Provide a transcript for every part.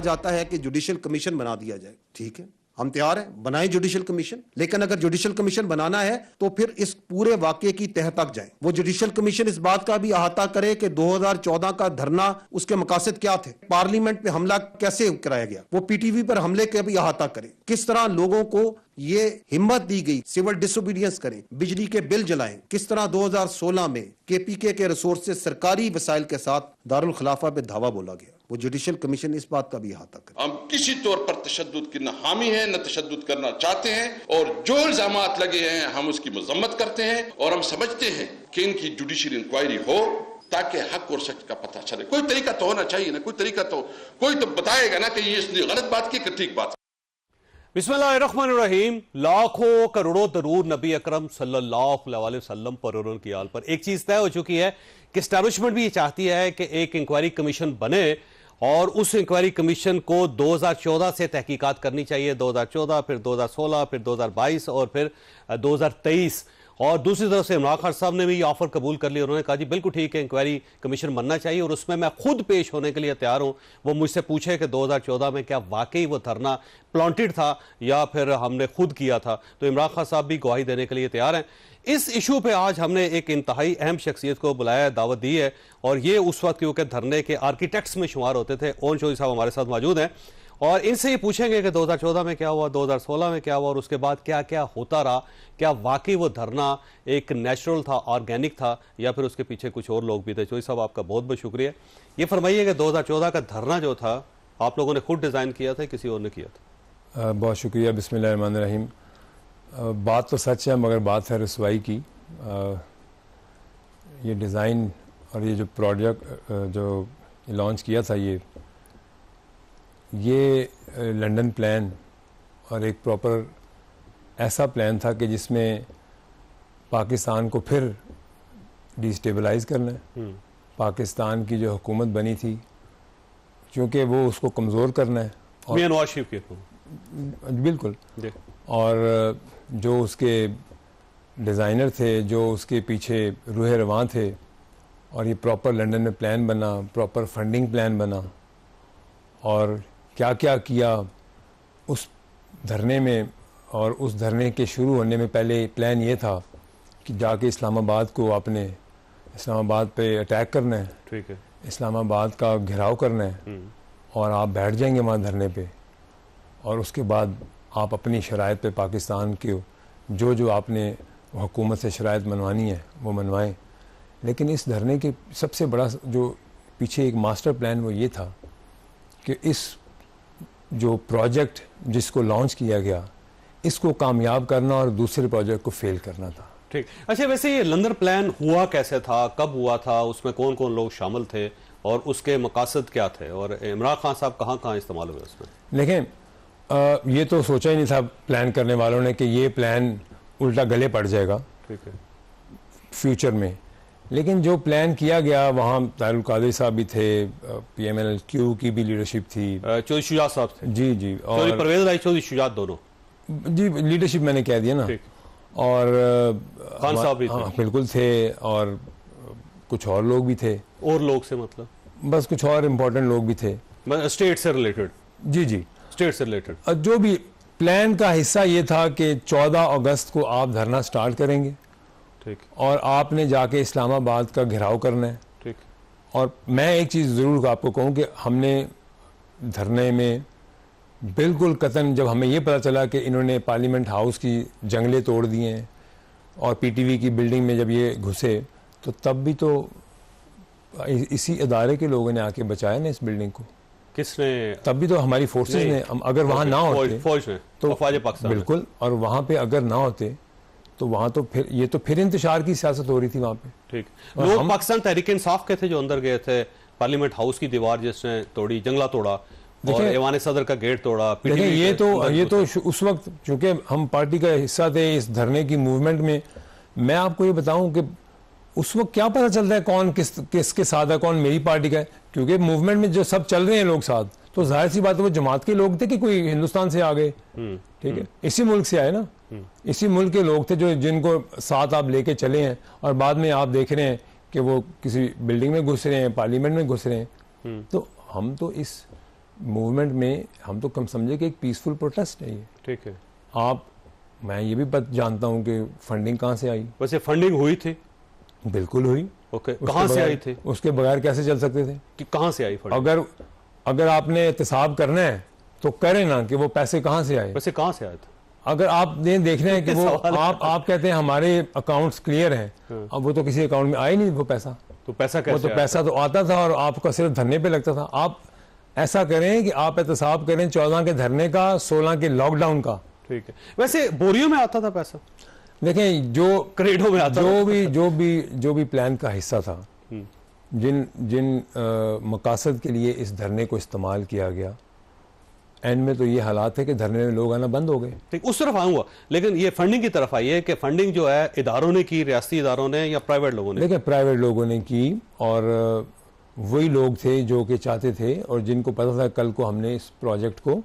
कहा जाता है कि जुडिशियल कमीशन बना दिया जाए, ठीक है, हम तैयार हैं, बनाएं जुडिशियल कमीशन। लेकिन अगर जुडिशियल कमीशन बनाना है तो फिर इस पूरे वाकये की तह तक जाए। वो जुडिशियल कमीशन इस बात का भी अहाता करे कि 2014 का धरना, उसके मकासद क्या थे, पार्लियामेंट पे हमला कैसे कराया गया, वो पीटीवी पर हमले का भी अहाता करे, किस तरह लोगों को ये हिम्मत दी गई सिविल डिसोबीडियंस करें, बिजली के बिल जलाएं, किस तरह 2016 में केपीके के रिसोर्स से सरकारी वसाइल के साथ दारुल खिलाफा पे धावा बोला गया। वो जुडिशियल कमीशन इस बात का भी अहाता करे। हम किसी तौर पर तशद्दुद की न हामी है न तशद्दुद करना चाहते हैं, और जो इल्जामात लगे हैं हम उसकी मजम्मत करते हैं, और हम समझते हैं कि इनकी जुडिशियल इंक्वायरी हो ताकि हक और सच का पता चले। कोई तरीका तो होना चाहिए ना, कोई तरीका तो कोई तो बताएगा ना कि ये इसने गलत बात की कि ठीक बात। बिस्मिल्लाहिर्रहमानिर्रहीम। लाखों करोड़ों दरूद नबी अकरम सल्लल्लाहु अलैहि वसल्लम पर और उनकी आल पर। एक चीज तय हो चुकी है कि एस्टैब्लिशमेंट भी ये चाहती है कि एक इंक्वायरी कमीशन बने, और उस इंक्वायरी कमीशन को 2014 से तहकीकात करनी चाहिए, 2014, फिर 2016, फिर 2022 और फिर 2023। और दूसरी तरफ से इमरान खान साहब ने भी ये ऑफर कबूल कर लिया। उन्होंने कहा जी बिल्कुल ठीक है, इंक्वायरी कमीशन बनना चाहिए और उसमें मैं खुद पेश होने के लिए तैयार हूं। वो मुझसे पूछे कि 2014 में क्या वाकई वो धरना प्लांटेड था या फिर हमने खुद किया था, तो इमरान खान साहब भी गवाही देने के लिए तैयार हैं। इस इशू पे आज हमने एक इंतहाई अहम शख्सियत को बुलाया है, दावत दी है, और ये उस वक्त क्योंकि धरने के आर्किटेक्ट्स में शुमार होते थे। ओन चौधरी साहब हमारे साथ मौजूद हैं और इनसे ये पूछेंगे कि 2014 में क्या हुआ, 2016 में क्या हुआ और उसके बाद क्या क्या होता रहा। क्या वाकई वो धरना एक नेचुरल था, ऑर्गेनिक था, या फिर उसके पीछे कुछ और लोग भी थे। चौधरी साहब आपका बहुत बहुत शुक्रिया। ये फरमाइए कि 2014 का धरना जो था आप लोगों ने खुद डिज़ाइन किया था, किसी और ने किया था? बहुत शुक्रिया। बिस्मिल्लाहिर्रहमानिर्रहीम। बात तो सच है मगर बात है रसवाई की। ये डिज़ाइन और ये जो प्रोजेक्ट जो लॉन्च किया था, ये लंदन प्लान और एक प्रॉपर ऐसा प्लान था कि जिसमें पाकिस्तान को फिर डिस्टेबलाइज करना है। पाकिस्तान की जो हुकूमत बनी थी, क्योंकि वो उसको कमज़ोर करना है। मियां नवाज शरीफ के बिल्कुल। और जो उसके डिज़ाइनर थे, जो उसके पीछे रूह रवां थे, और ये प्रॉपर लंदन में प्लान बना, प्रॉपर फंडिंग प्लान बना, और क्या क्या किया उस धरने में। और उस धरने के शुरू होने में पहले प्लान ये था कि जाके इस्लामाबाद को आपने इस्लामाबाद पे अटैक करना है, ठीक है, इस्लामाबाद का घेराव करना है, और आप बैठ जाएंगे वहाँ धरने पे, और उसके बाद आप अपनी शराइत पे पाकिस्तान के जो जो आपने हुकूमत से शराइत मनवानी है वो मनवाएं। लेकिन इस धरने के सबसे बड़ा जो पीछे एक मास्टर प्लान वो ये था कि इस जो प्रोजेक्ट जिसको लॉन्च किया गया, इसको कामयाब करना और दूसरे प्रोजेक्ट को फेल करना था। ठीक। अच्छा, वैसे ये लंदन प्लान हुआ कैसे था, कब हुआ था, उसमें कौन कौन लोग शामिल थे और उसके मकासद क्या थे, और इमरान खान साहब कहाँ कहाँ इस्तेमाल हुए उसमें? देखें, ये तो सोचा ही नहीं था प्लान करने वालों ने कि ये प्लान उल्टा गले पड़ जाएगा, ठीक है, फ्यूचर में। लेकिन जो प्लान किया गया, वहाँ तारुल कादरी साहब भी थे, PMLQ की भी लीडरशिप थी, चौधरी शुजात साहब थे। जी जी, और परवेज राय चौधरी शुजात दोनों जी, लीडरशिप मैंने कह दिया ना। और खान साहब भी थे। बिल्कुल थे, और कुछ और लोग भी थे। और लोग से मतलब बस कुछ और इम्पोर्टेंट लोग भी थे, स्टेट से रिलेटेड। जी जी, स्टेट से रिलेटेड। जो भी प्लान का हिस्सा ये था कि 14 अगस्त को आप धरना स्टार्ट करेंगे, ठीक, और आपने जाके इस्लामाबाद का घेराव करना है, ठीक। और मैं एक चीज़ ज़रूर आपको कहूँ कि हमने धरने में बिल्कुल कतन, जब हमें ये पता चला कि इन्होंने पार्लियामेंट हाउस की जंगले तोड़ दिए हैं और PTV की बिल्डिंग में जब ये घुसे, तो तब भी तो इसी इदारे के लोगों ने आके बचाया ना इस बिल्डिंग को। किसने? तब भी तो हमारी फोर्सेस ने। अगर वहाँ ना होते फौज ने, तो पाकिस्तान बिल्कुल, और वहाँ पे अगर ना होते तो वहाँ तो फिर ये तो फिर इंतशार की सियासत हो रही थी वहाँ पे। ठीक। लोग पाकिस्तान तहरीक इंसाफ के थे जो अंदर गए थे, पार्लियामेंट हाउस की दीवार जिसने तोड़ी, जंगला तोड़ा, और ऐवान सदर का गेट तोड़ा। देखिए, ये तो उस वक्त चूंकि हम पार्टी का हिस्सा थे इस धरने की मूवमेंट में। मैं आपको ये बताऊं कि उस वक्त क्या पता चलता है कौन किसके साथ है, कौन मेरी पार्टी का है, क्योंकि मूवमेंट में जो सब चल रहे हैं लोग साथ, तो जाहिर सी बात है वो जमात के लोग थे कि कोई हिंदुस्तान से आ गए, ठीक है, इसी मुल्क से आए ना, इसी मुल्क के लोग थे जो जिनको साथ आप लेके चले हैं, और बाद में आप देख रहे हैं कि वो किसी बिल्डिंग में घुस रहे हैं, पार्लियामेंट में घुस रहे हैं। तो हम तो इस मूवमेंट में हम तो कम समझे कि एक पीसफुल प्रोटेस्ट है ये। ठीक है। मैं ये भी जानता हूँ कि फंडिंग कहाँ से आई। वैसे फंडिंग हुई थी? बिल्कुल हुई। ओके, कहाँ से आई थी? उसके बगैर कैसे चल सकते थे? कि कहाँ से आई फंडिंग? अगर आपने एहतसाब करना है तो करें ना कि वो पैसे कहाँ से आए। वैसे कहाँ से आए थे? अगर आप देख रहे हैं कि वो आप कहते हैं हमारे अकाउंट्स क्लियर हैं, अब वो तो किसी अकाउंट में आए नहीं वो पैसा। तो पैसा कैसे? वो तो पैसा तो आता था और आपका सिर्फ धरने पे लगता था। आप ऐसा करें कि आप एहतसाब करें 14 के धरने का, 16 के लॉकडाउन का। ठीक है। वैसे बोरियों में आता था पैसा? देखें, जो क्रेडो में आता जो भी प्लान का हिस्सा था, जिन मकासद के लिए इस धरने को इस्तेमाल किया गया, एंड में तो ये हालात है कि धरने में लोग आना बंद हो गए। ठीक, उस तरफ आऊंगा, लेकिन ये फंडिंग की तरफ आई है कि फंडिंग जो है इदारों ने की, रियासती इदारों ने या प्राइवेट लोगों ने? देखिए, प्राइवेट लोगों ने की और वही लोग थे जो कि चाहते थे और जिनको पता था कल को हमने इस प्रोजेक्ट को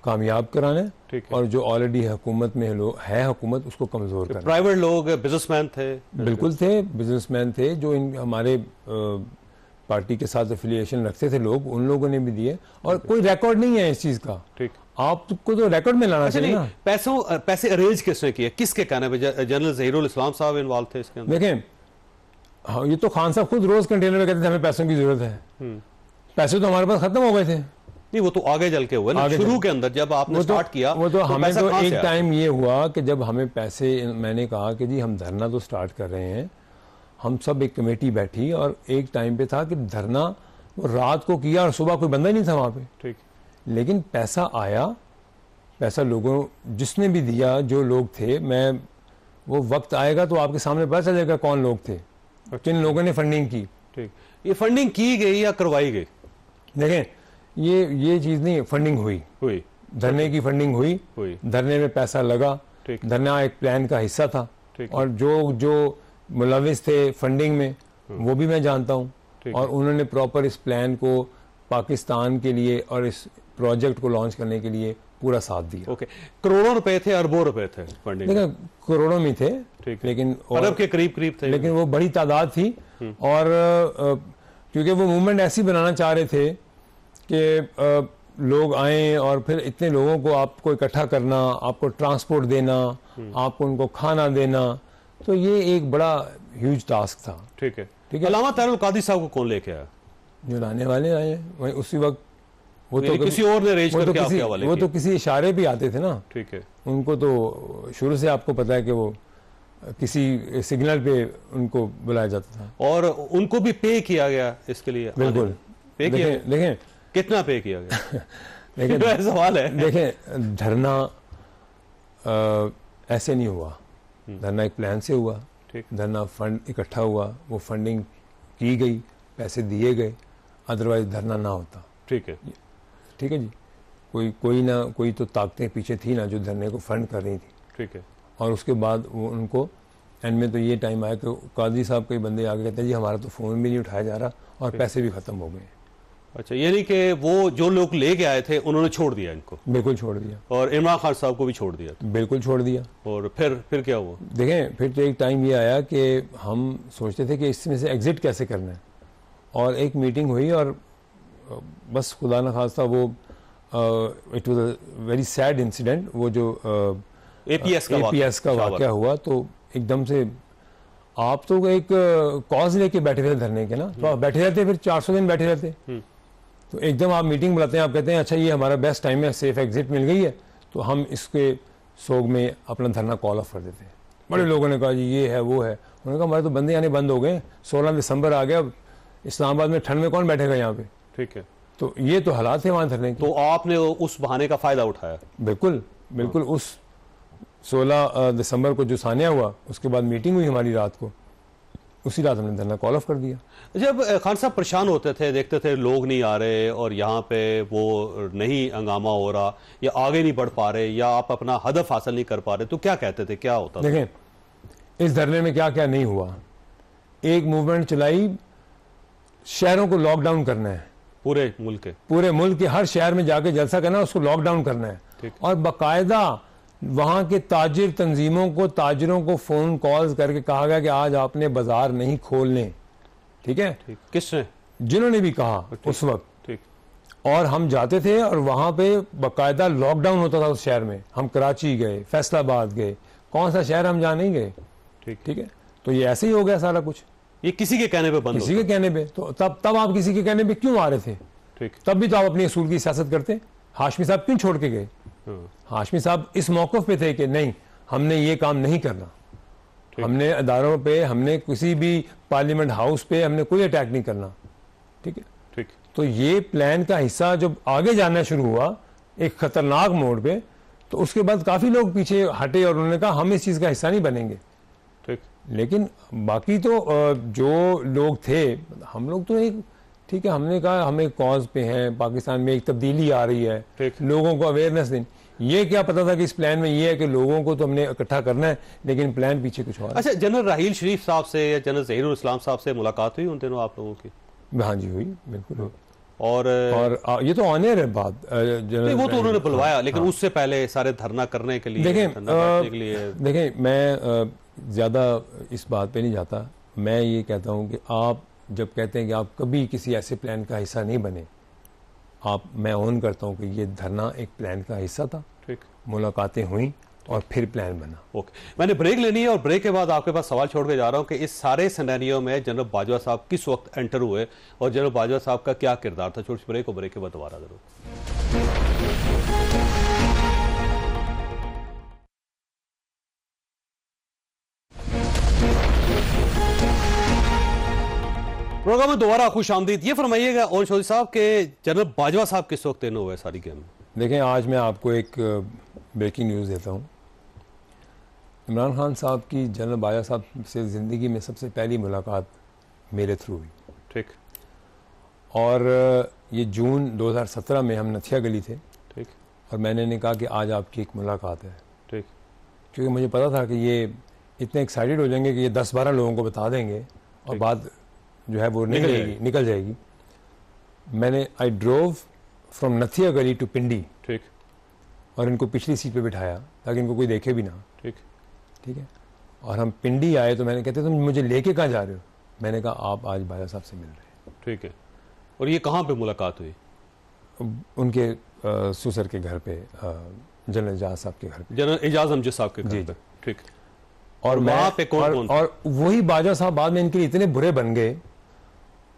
कामयाब कराना है, और जो ऑलरेडी हुकूमत में है हुकूमत उसको कमजोर करना। प्राइवेट लोग बिजनेसमैन थे? बिल्कुल थे, बिजनेसमैन थे जो हमारे पार्टी के साथ एफिलिएशन रखते थे लोग, उन लोगों ने भी दिए और कोई रिकॉर्ड नहीं है इस चीज का। ठीक, आपको तो रिकॉर्ड में लाना चाहिए ना। पैसे अरेंज किसने किए, किसके कहने पे? जनरल ज़हीरुल इस्लाम साहब इन्वॉल्व थे इसके अंदर? देखें, हाँ, ये तो खान साहब खुद रोज कंटेनर में कहते थे हमें पैसों की जरूरत है। पैसे तो हमारे पास खत्म हो गए थे। नहीं, वो तो आगे चल के हुआ ना, शुरू के अंदर जब आपने स्टार्ट किया वो तो हमें तो एक टाइम ये हुआ कि जब हमें पैसे, मैंने कहा कि जी हम धरना तो स्टार्ट कर रहे हैं, हम सब एक कमेटी बैठी और एक टाइम पे था कि धरना वो रात को किया और सुबह कोई बंदा ही नहीं था वहां पे। ठीक, लेकिन पैसा आया, पैसा लोगों जिसने भी दिया, जो लोग थे, मैं वो वक्त आएगा तो आपके सामने पता चलेगा कौन लोग थे, किन लोगों ने फंडिंग की। ठीक, ये फंडिंग की गई या करवाई गई? देखें, ये चीज नहीं, फंडिंग हुई, धरने की फंडिंग हुई, धरने में पैसा लगा, धरना एक प्लान का हिस्सा था और जो मुलविस थे फंडिंग में वो भी मैं जानता हूं और उन्होंने प्रॉपर इस प्लान को पाकिस्तान के लिए और इस प्रोजेक्ट को लॉन्च करने के लिए पूरा साथ दिया। ओके, करोड़ों रुपए थे, अरबों रुपए थे फंडिंग? लेकिन करोड़ों में थे, लेकिन अरब के करीब थे, लेकिन वो बड़ी तादाद थी। और क्योंकि वो मूवमेंट ऐसी बनाना चाह रहे थे कि लोग आए और फिर इतने लोगों को आपको इकट्ठा करना, आपको ट्रांसपोर्ट देना, आपको उनको खाना देना, तो ये एक बड़ा ह्यूज टास्क था। ठीक है। अल्लामा तारिक कादी साहब को कौन लेके आया? जो लाने वाले आए वही उसी वक्त, वो तो किसी और ने अरेंज करके आपके हवाले किया? वो तो किसी इशारे भी आते थे ना। ठीक है। उनको तो शुरू से आपको पता है कि वो किसी सिग्नल पे उनको बुलाया जाता था और उनको भी पे किया गया इसके लिए? बिल्कुल पे किया। देखें कितना पे किया गया? देखें सवाल है। देखें, धरना ऐसे नहीं हुआ, धरना एक प्लान से हुआ। धरना फंड इकट्ठा हुआ, वो फंडिंग की गई, पैसे दिए गए, अदरवाइज धरना ना होता। ठीक है, ठीक है जी। कोई तो ताकतें पीछे थी ना जो धरने को फंड कर रही थी। ठीक है। और उसके बाद वो उनको एंड में तो ये टाइम आया कि काजी साहब कई बंदे आगे कहते हैं जी हमारा तो फ़ोन भी नहीं उठाया जा रहा और पैसे भी ख़त्म हो गए। अच्छा, यानी कि वो जो लोग लेके आए थे उन्होंने छोड़ दिया इनको? बिल्कुल छोड़ दिया। और इमरान खान साहब को भी छोड़ दिया? बिल्कुल छोड़ दिया। और फिर क्या हुआ? देखें, फिर तो एक टाइम ये आया कि हम सोचते थे कि इसमें से एग्जिट कैसे करना है, और एक मीटिंग हुई और बस खुदा न खास्ता वो it was a very sad incident, वो जो एपीएस का वाकया हुआ, तो एकदम से आप तो एक कॉज लेके बैठे रहते धरने के ना, तो आप बैठे रहते, फिर 400 दिन बैठे रहते, तो एकदम आप मीटिंग बुलाते हैं, आप कहते हैं अच्छा ये हमारा बेस्ट टाइम है, सेफ एग्जिट मिल गई है, तो हम इसके सोग में अपना धरना कॉल ऑफ कर देते हैं। बड़े लोगों ने कहा जी ये है वो है, उन्होंने कहा हमारे तो बंदे आने बंद हो गए, 16 दिसंबर आ गया, इस्लामाबाद में ठंड में कौन बैठेगा यहाँ पे। ठीक है। तो ये तो हालात है वहां धरने के। तो आपने उस बहाने का फायदा उठाया? बिल्कुल बिल्कुल। उस 16 दिसंबर को जो सानिया हुआ, उसके बाद मीटिंग हुई हमारी रात को, उसी रात हमने धरना कॉल ऑफ कर दिया। जब खान साहब परेशान होते थे, देखते थे लोग नहीं आ रहे और यहाँ पे वो नहीं हंगामा हो रहा या आगे नहीं बढ़ पा रहे या आप अपना हदफ हासिल नहीं कर पा रहे, तो क्या कहते थे, क्या होता था? देखें, इस धरने में क्या क्या नहीं हुआ। एक मूवमेंट चलाई, शहरों को लॉकडाउन करना है, पूरे मुल्क के हर शहर में जाके जलसा करना है, उसको लॉकडाउन करना है, और बाकायदा वहां के ताजिर तंजीमों को, ताजिरों को फोन कॉल्स करके कहा गया कि आज आपने बाजार नहीं खोलने। ठीक है। किसने? जिन्होंने भी कहा उस वक्त। ठीक। और हम जाते थे और वहाँ पे बाकायदा लॉकडाउन होता था उस शहर में। हम कराची गए, फैसलाबाद गए, कौन सा शहर हम जा नहीं गए। ठीक है, तो ये ऐसे ही हो गया सारा कुछ, ये किसी के कहने पे बंद किसी के कहने पे। तो तब आप किसी के कहने पे क्यों आ रहे थे? ठीक, तब भी तो आप अपनी असूल की सियासत करते। हाशमी साहब क्यों छोड़ के गए? हाशमी साहब इस मौक़िफ़ पे थे कि नहीं, हमने ये काम नहीं करना, हमने अदारों पे, हमने किसी भी पार्लियामेंट हाउस पे हमने कोई अटैक नहीं करना। ठीक है, ठीक। तो ये प्लान का हिस्सा जब आगे जाना शुरू हुआ एक खतरनाक मोड़ पे, तो उसके बाद काफी लोग पीछे हटे और उन्होंने कहा हम इस चीज का हिस्सा नहीं बनेंगे। ठीक। लेकिन बाकी तो जो लोग थे, हम लोग तो एक, ठीक है, हमने कहा हम एक कॉज पे हैं, पाकिस्तान में एक तब्दीली आ रही है, लोगों को अवेयरनेस देनी। ये क्या पता था कि इस प्लान में ये है कि लोगों को तो हमने इकट्ठा करना है, लेकिन प्लान पीछे कुछ और। अच्छा, जनरल राहील शरीफ साहब से या जनरल ज़हीरुल इस्लाम साहब से मुलाकात हुई उन दिनों आप लोगों की? हाँ जी, हुई, बिल्कुल। और ये तो ऑनर है बात, वो तो उन्होंने बुलवाया, लेकिन उससे पहले सारे धरना करने के लिए, देखें मैं ज्यादा इस बात पे नहीं जाता। मैं ये कहता हूँ कि आप जब कहते हैं कि आप कभी किसी ऐसे प्लान का हिस्सा नहीं बने, मैं ऑन करता हूँ कि ये धरना एक प्लान का हिस्सा था। ठीक, मुलाकातें हुई और फिर प्लान बना। ओके, मैंने ब्रेक लेनी है और ब्रेक के बाद आपके पास सवाल छोड़ के जा रहा हूं कि इस सारे सिनेरियो में जनरल बाजवा साहब किस वक्त एंटर हुए और जनरल बाजवा साहब का क्या किरदार था। छोटी ब्रेक, और ब्रेक के बाद दोबारा जरूर। प्रोग्राम में दोबारा खुश आमदीद। ये फरमाइएगा और चौधरी साहब के जनरल बाजवा साहब किस वक्त इन हुए सारी गेम में? देखें, आज मैं आपको एक ब्रेकिंग न्यूज़ देता हूँ। इमरान खान साहब की जनरल बाजवा साहब से ज़िंदगी में सबसे पहली मुलाकात मेरे थ्रू हुई। ठीक। और ये जून 2017 में हम नथिया गली थे। ठीक। और मैंने ने कहा कि आज आपकी एक मुलाकात है। ठीक। क्योंकि मुझे पता था कि ये इतने एक्साइटेड हो जाएंगे कि ये 10-12 लोगों को बता देंगे और बात जो है वो निकल जाएगी। मैंने आई ड्रोव फ्रॉम नथिया गली टू पिंडी। ठीक। और इनको पिछली सीट पे बिठाया ताकि इनको कोई देखे भी ना। ठीक। ठीक है। और हम पिंडी आए तो मैंने कहते तुम मुझे लेके कहाँ जा रहे हो? मैंने कहा आप आज बाजा साहब से मिल रहे हैं। ठीक है। और ये कहाँ पे मुलाकात हुई? उनके सुसर के घर पे, जनरल एजाज साहब के घर पे, जनरल एजाज अमजद साहब के घर पे। ठीक। और वहाँ पे कौन और वही बाजा साहब बाद में इनके इतने बुरे बन गए।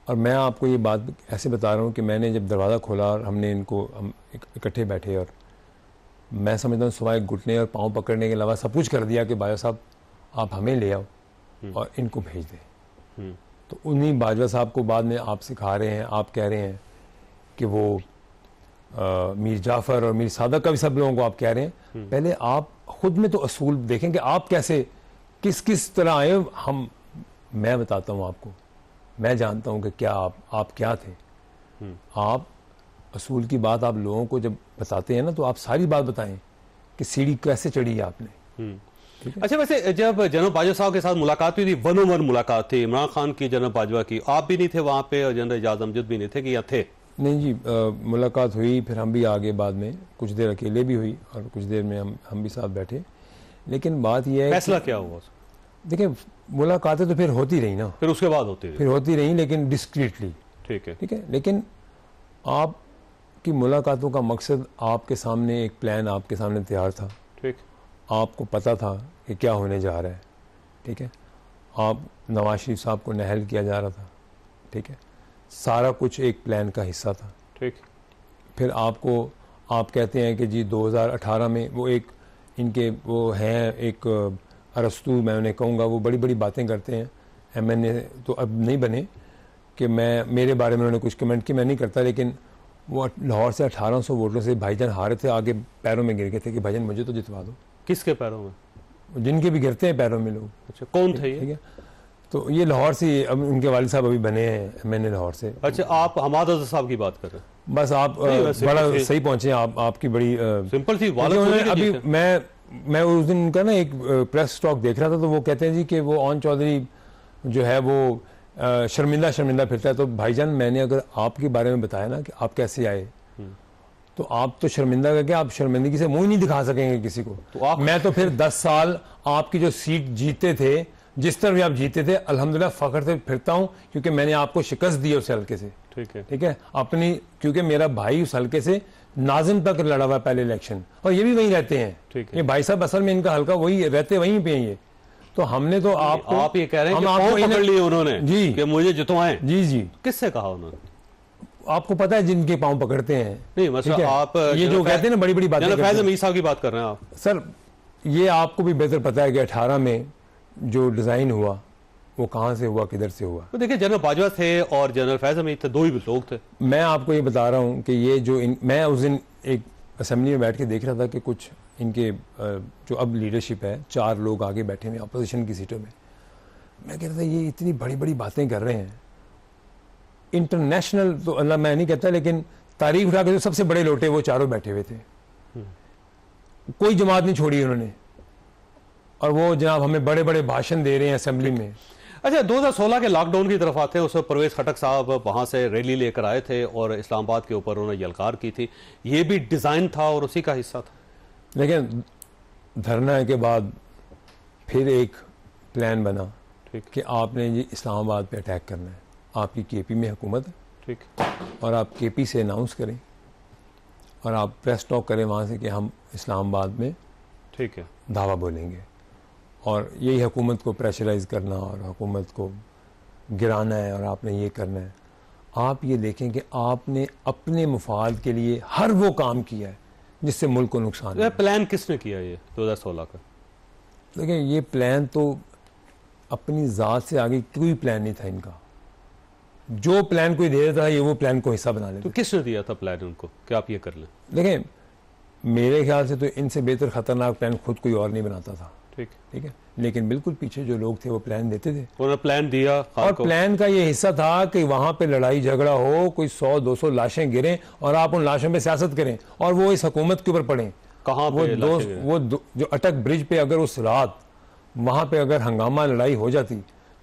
और मैं आपको ये बात ऐसे बता रहा हूँ कि मैंने जब दरवाज़ा खोला और हम इकट्ठे बैठे और मैं समझता हूँ सुबह घुटने और पाँव पकड़ने के अलावा सब कुछ कर दिया कि बाजवा साहब आप हमें ले आओ और इनको भेज दें। तो उन्हीं बाजवा साहब को बाद में आप सिखा रहे हैं, आप कह रहे हैं कि वो मीर जाफ़र और मीर सादक का भी सब लोगों को आप कह रहे हैं। पहले आप खुद में तो असूल देखें कि आप कैसे किस तरह आए। मैं बताता हूँ आपको, मैं जानता हूँ कि क्या आप क्या थे। आप असूल की बात आप लोगों को जब बताते हैं ना तो आप सारी बात बताएं कि सीढ़ी कैसे चढ़ी है आपने। अच्छा, वैसे जब जनरल बाजवा साहब के साथ मुलाकात हुई थी, 1-on-1 मुलाकात थी इमरान खान की जनरल बाजवा की, आप भी नहीं थे वहां पे और जनरल एजाज अमजद भी नहीं थे कि या थे? नहीं जी, मुलाकात हुई, फिर हम भी आगे बाद में कुछ देर अकेले भी हुई और कुछ देर में हम भी साथ बैठे। लेकिन बात यह है, फैसला क्या हुआ? देखिए, मुलाकातें तो फिर होती रही ना, फिर उसके बाद होती रही लेकिन डिस्क्रीटली। ठीक है। लेकिन आपकी मुलाकातों का मकसद आपके सामने एक प्लान आपके सामने तैयार था। ठीक। आपको पता था कि क्या होने जा रहा है। ठीक है। आप नवाज शरीफ साहब को नहल किया जा रहा था। ठीक है। सारा कुछ एक प्लान का हिस्सा था। ठीक। फिर आप कहते हैं कि जी 2018 में वो एक इनके वो हैं एक अरस्तू, मैं उन्हें कहूँगा, वो बड़ी बड़ी बातें करते हैं। MNA तो अब नहीं बने कि मेरे बारे में उन्होंने कुछ कमेंट की, मैं नहीं करता, लेकिन वो लाहौर से 1800 वोटों से भाईजान हारे थे, आगे पैरों में गिर गए थे कि भाईजान मुझे तो जितवा दो। किसके पैरों में? जिनके भी गिरते हैं पैरों में लोग। अच्छा, कौन थे ये? ठीक है। तो ये लाहौर से, अब उनके वालिद साहब अभी बने हैं MNA लाहौर से। अच्छा, आप हमाद अज़हर साहब की बात कर रहे हैं? बस आप बड़ा सही पहुंचे, आपकी बड़ी सिंपल थी। अभी मैं उस दिन उनका ना एक प्रेस टॉक देख रहा था, तो वो कहते हैं जी कि वो ओन चौधरी जो है वो शर्मिंदा फिरता है। तो भाईजान, मैंने अगर आपके बारे में बताया ना कि आप कैसे आए, तो आप तो शर्मिंदा करके आप शर्मिंदगी से मुंह नहीं दिखा सकेंगे किसी को। तो मैं तो फिर 10 साल आपकी जो सीट जीते थे, जिस तरह भी आप जीते थे, अल्हम्दुलिल्लाह फख्र से फिरता हूं, क्योंकि मैंने आपको शिकस्त दी उस हल्के से। ठीक है अपनी, क्योंकि मेरा भाई उस हल्के से नाजिम तक लड़ा हुआ पहले इलेक्शन, और ये भी वहीं रहते हैं। ये भाई साहब असल में इनका हल्का वही रहते, वहीं पे हैं ये। तो हमने तो आप ये कह रहे हैं कि पांव पकड़ लिए उन्होंने जी कि मुझे जितवाएं। जी जी, किससे कहा उन्होंने? आपको पता है जिनके पांव पकड़ते हैं। नहीं मतलब आप ये जो कहते हैं ना बड़ी बड़ी बातें, फैज हमीद साहब की बात कर रहे हैं आप। सर ये आपको भी बेहतर पता है कि 18 में जो डिजाइन हुआ वो कहां से हुआ, किधर से हुआ। तो देखिए जनरल बाजवा थे और जनरल फैज हमीद थे, दो ही लोग थे। मैं आपको ये बता रहा हूं कि ये जो मैं उस दिन एक असेंबली में बैठ के देख रहा था कि कुछ इनके जो अब लीडरशिप है, 4 लोग आगे बैठे हुए अपोजिशन की सीटों में। मैं कह रहा था ये इतनी बड़ी बड़ी बातें कर रहे हैं, इंटरनेशनल तो अल्लाह मैं नहीं कहता, लेकिन तारीख उठा के जो सबसे बड़े लोटे वो चारों बैठे हुए थे, कोई जमात नहीं छोड़ी उन्होंने। और वो जनाब हमें बड़े बड़े भाषण दे रहे हैं असेंबली में। अच्छा 2016 के लॉकडाउन की तरफ आते हैं, उस वक्त परवेज खटक साहब वहां से रैली लेकर आए थे और इस्लामाबाद के ऊपर उन्होंने यलकार की थी, ये भी डिजाइन था और उसी का हिस्सा था। लेकिन धरना के बाद फिर एक प्लान बना कि आपने ये इस्लामाबाद पे अटैक करना है, आपकी केपी में हुकूमत है, ठीक, और आप केपी से अनाउंस करें और आप प्रेस टॉक करें वहाँ से कि हम इस्लामाबाद में ठीक है दावा बोलेंगे, और यही हुकूमत को प्रेशराइज करना और हुकूमत को गिराना है और आपने ये करना है। आप ये देखें कि आपने अपने मुफाद के लिए हर वो काम किया है जिससे मुल्क को नुकसान है। प्लान किसने किया ये 2016 का? देखिए ये प्लान तो अपनी ज़ात से आगे कोई प्लान नहीं था इनका। जो प्लान कोई दे देता है ये वो प्लान को हिस्सा बना लेते। तो किसने दिया था प्लान उनको कि आप ये कर लें? देखें मेरे ख्याल से तो इनसे बेहतर खतरनाक प्लान खुद कोई और नहीं बनाता था। ठीक है, लेकिन बिल्कुल पीछे जो लोग थे वो प्लान देते थे। उन्होंने प्लान दिया और प्लान का ये हिस्सा था कि वहां पे लड़ाई झगड़ा हो, कोई 100-200 लाशें गिरें और आप उन लाशों पे सियासत करें और वो इस हुकूमत के ऊपर पड़ें। कहाँ जो अटक ब्रिज पे अगर उस रात वहां पे अगर हंगामा लड़ाई हो जाती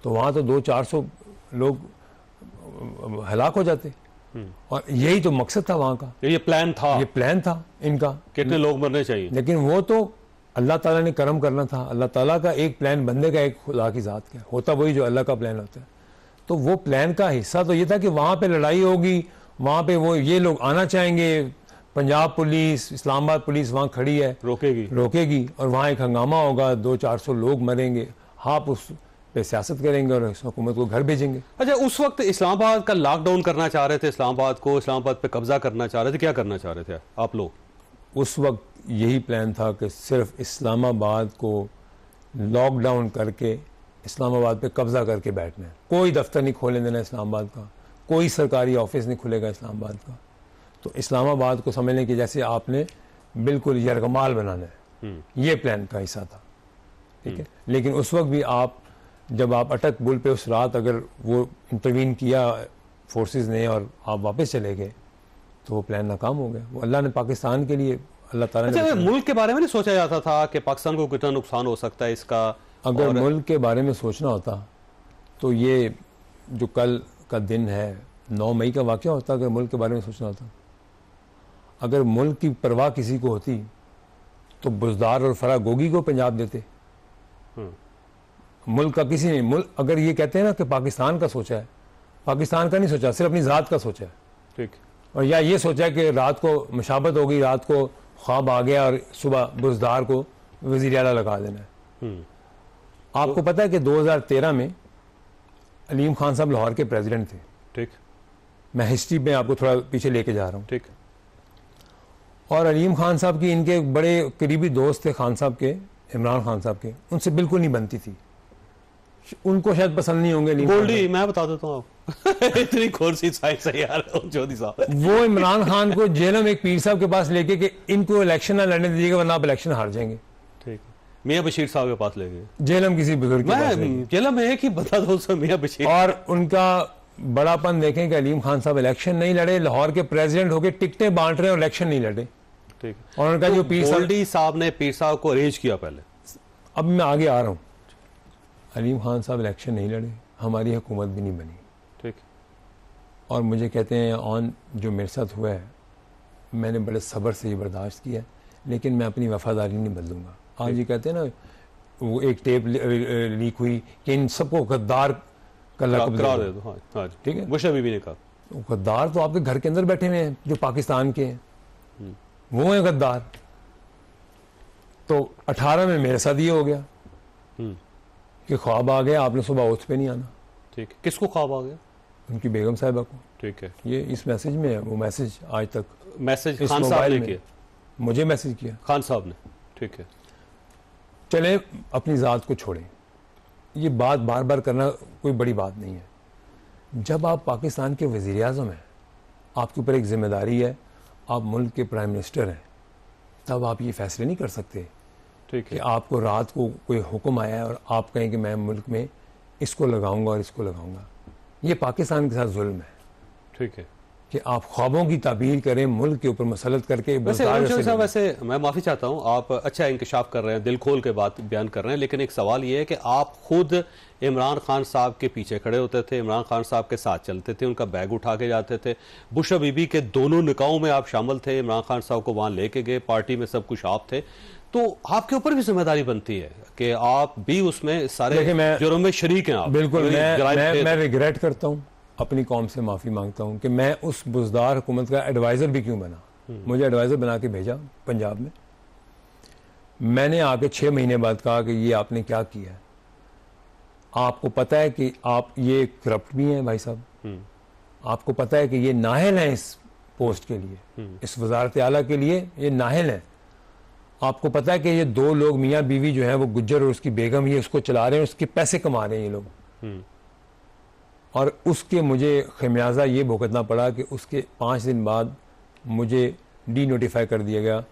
तो वहां तो 200-400 लोग हलाक हो जाते। और यही तो मकसद था वहां का। ये प्लान था इनका, कितने लोग मरने चाहिए। लेकिन वो तो अल्लाह ताला ने करम करना था। अल्लाह ताला का एक प्लान बंदे का एक खुदा की ज़ात का होता, वही जो अल्लाह का प्लान होता है। तो वो प्लान का हिस्सा तो ये था कि वहाँ पे लड़ाई होगी, वहाँ पे वो ये लोग आना चाहेंगे, पंजाब पुलिस, इस्लामाबाद पुलिस वहाँ खड़ी है, रोकेगी और वहाँ एक हंगामा होगा, 200-400 लोग मरेंगे। आप उस पे सियासत करेंगे और हुकूमत को घर भेजेंगे। अच्छा उस वक्त इस्लामाबाद का लॉकडाउन करना चाह रहे थे, इस्लामाबाद पे कब्जा करना चाह रहे थे, क्या करना चाह रहे थे आप लोग? उस वक्त यही प्लान था कि सिर्फ इस्लामाबाद को लॉकडाउन करके इस्लामाबाद पे कब्जा करके बैठना है। कोई दफ्तर नहीं खोलने देना इस्लामाबाद का, कोई सरकारी ऑफिस नहीं खुलेगा इस्लामाबाद का। तो इस्लामाबाद को समझने की जैसे आपने बिल्कुल यरगमाल बनाना है, ये प्लान का हिस्सा था। ठीक है, लेकिन उस वक्त भी आप जब आप अटक बुल पे उस रात अगर वो इंटरवीन किया फोर्सेस ने और आप वापस चले गए तो वो प्लान नाकाम हो गया। वो अल्लाह ने पाकिस्तान के लिए, अल्लाह ताला ने। अच्छा मुल्क के बारे में नहीं सोचा जाता था कि पाकिस्तान को कितना नुकसान हो सकता है इसका? अगर मुल्क के बारे में सोचना होता तो ये जो कल का दिन है 9 मई का वाक़या होता, अगर मुल्क के बारे में सोचना होता। अगर मुल्क की परवाह किसी को होती तो बुज़दार और फरागोगी को पंजाब देते। मुल्क का किसी ने, मुल्क अगर ये कहते हैं ना कि पाकिस्तान का सोचा है, पाकिस्तान का नहीं सोचा, सिर्फ अपनी ज़ात का सोचा है। ठीक, और या ये सोचा है कि रात को मुशाबत हो गई, रात को ख्वाब आ गया और सुबह बुज़दार को वज़ीर आला लगा देना है। आपको पता है कि 2013 में अलीम खान साहब लाहौर के प्रेसिडेंट थे। ठीक, मैं हिस्ट्री में आपको थोड़ा पीछे लेके जा रहा हूँ। ठीक, और अलीम खान साहब की इनके बड़े करीबी दोस्त थे खान साहब के, इमरान खान साहब के, उनसे बिल्कुल नहीं बनती थी। उनको शायद पसंद नहीं होंगे गोल्डी, मैं बता देता हूँ इतनी खोरसी साइंस है यार ज्योति साहब। वो इमरान खान को जेल में एक पीर साहब के पास लेके कि इनको इलेक्शन ना लड़ने दीजिएगा वरना आप इलेक्शन हार जाएंगे। ठीक, मियां बशीर साहब के पास ले गए, जेलम किसी बुजुर्ग के पास। जेलम है कि बता दो उसमें मियां बशीर। और उनका बड़ापन देखें कि अलीम खान साहब इलेक्शन नहीं लड़े, लाहौर के प्रेसिडेंट होके टिकटें बांट रहे हैं और इलेक्शन नहीं लड़े। ठीक, और उनका जो पीर साहब ने पीर साहब को अरेंज किया पहले। अब मैं आगे आ रहा हूँ। अलीम खान साहब इलेक्शन नहीं लड़े, हमारी हुकूमत भी नहीं बनी। ठीक, और मुझे कहते हैं ऑन जो मेरे साथ हुआ है मैंने बड़े सब्र से ये बर्दाश्त किया, लेकिन मैं अपनी वफादारी नहीं बदलूंगा। आज ये कहते हैं ना वो एक टेप लीक हुई कि इन सबको गद्दार का लक़ब दे दो। हाँ, ठीक है, मुशर्रफ भी ने कहा। तो गद्दार तो आपके घर के अंदर बैठे हुए हैं जो पाकिस्तान के हैं, वो हैं गद्दार। तो 18 में मेरे साथ ये हो गया कि ख्वाब आ गया, आपने सुबह ओथ पे नहीं आना। ठीक है, किसको ख्वाब आ गया? उनकी बेगम साहिबा को। ठीक है, ये इस मैसेज में है, वो मैसेज आज तक मैसेज इस खान साहब मोबाइल ने में किया? मुझे मैसेज किया खान साहब ने। ठीक है, चले अपनी ज़ात को छोड़ें, ये बात बार बार करना कोई बड़ी बात नहीं है। जब आप पाकिस्तान के वज़ीर आज़म हैं, आपके ऊपर एक जिम्मेदारी है, आप मुल्क के प्राइम मिनिस्टर हैं, तब आप ये फैसले नहीं कर सकते ठीक कि है, आपको रात को कोई हुक्म आया है और आप कहें कि मैं मुल्क में इसको लगाऊंगा और इसको लगाऊंगा। ये पाकिस्तान के साथ जुल्म है ठीक है। कि आप ख्वाबों की ताबीर करें, मुल्क के ऊपर मसलत करके वैसे साहब, वैसे मैं माफ़ी चाहता हूँ, आप अच्छा इंकशाफ कर रहे हैं, दिल खोल के बात बयान कर रहे हैं, लेकिन एक सवाल ये है कि आप खुद इमरान खान साहब के पीछे खड़े होते थे, इमरान खान साहब के साथ चलते थे, उनका बैग उठा के जाते थे, बुश और बीबी के दोनों निकाहों में आप शामिल थे, इमरान खान साहब को वहाँ लेके गए, पार्टी में सब कुछ आप थे, तो आपके ऊपर भी जिम्मेदारी बनती है कि आप भी उसमें सारे जुर्म में शरीक हैं। आप बिल्कुल, मैं रिग्रेट करता हूँ, अपनी कौम से माफ़ी मांगता हूँ कि मैं उस बुज़दार हुकूमत का एडवाइज़र भी क्यों बना। मुझे एडवाइज़र बना के भेजा पंजाब में, मैंने आके 6 महीने बाद कहा कि ये आपने क्या किया है, आपको पता है कि आप ये करप्ट भी हैं भाई साहब, आपको पता है कि ये नाहल हैं इस पोस्ट के लिए, इस वजारत आला के लिए ये नाहल हैं, आपको पता है कि ये 2 लोग मियाँ बीवी जो है वो गुज्जर और उसकी बेगम, ये उसको चला रहे हैं, उसके पैसे कमा रहे हैं ये लोग, और उसके मुझे खमियाजा ये भुगतना पड़ा कि उसके 5 दिन बाद मुझे डी नोटिफाई कर दिया गया